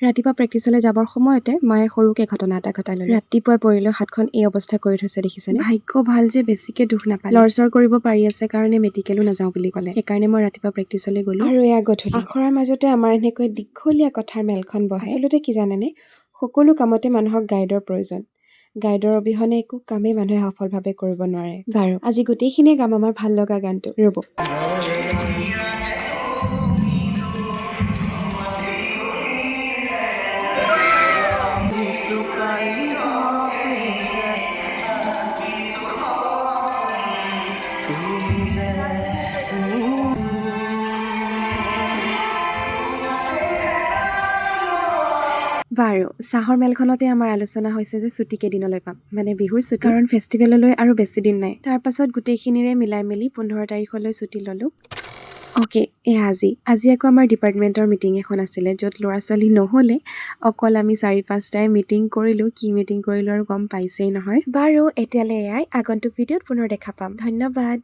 ৰাতিপুৱা প্ৰেক্টিচলৈ যাবৰ সময়তে মায়ে সৰুকে ঘটনা এটা ঘটাই ল'লে। ৰাতিপুৱাই পৰিলৈ হাতখন এই অৱস্থা কৰি থৈছে দেখিছেনে? ভাগ্য ভাল যে বেছিকে দুখ নাপালে। লৰচৰ কৰিব পাৰি আছে কাৰণে মেডিকেলো নাযাওঁ বুলি ক'লে। সেইকাৰণে মই ৰাতিপুৱা প্ৰেক্টিচলৈ গ'লো। আৰু এয়া গধূলি আখৰাৰ মাজতে আমাৰ এনেকৈ দীঘলীয়া কথাৰ মেলখন বহে। আচলতে কি জানেনে? সকলো কামতে মানুহক গাইডৰ প্ৰয়োজন। গাইডৰ অবিহনে একো কামেই মানুহে সফলভাৱে কৰিব নোৱাৰে। বাৰু আজি গোটেইখিনিয়ে গাম আমাৰ ভাল লগা গানটো। ৰ'ব। বাৰু চাহৰ মেলখনতে আমাৰ আলোচনা হৈছে যে ছুটি কেইদিনলৈ পাম, মানে বিহুৰ ছুটি। কাৰণ ফেষ্টিভেললৈ আৰু বেছি দিন নাই। তাৰ পাছত গোটেইখিনিৰে মিলাই মেলি 15 তাৰিখলৈ ছুটি ল'লোঁ। অ'কে, এয়া আজি আকৌ আমাৰ ডিপাৰ্টমেণ্টৰ মিটিং এখন আছিলে, য'ত ল'ৰা ছোৱালী নহ'লে অকল আমি 4-5টাই মিটিং কৰিলোঁ। কি মিটিং কৰিলোঁ আৰু গম পাইছেই নহয়। বাৰু এতিয়ালৈ এয়াই, আগন্তুক ভিডিঅ'ত পুনৰ দেখা পাম। ধন্যবাদ।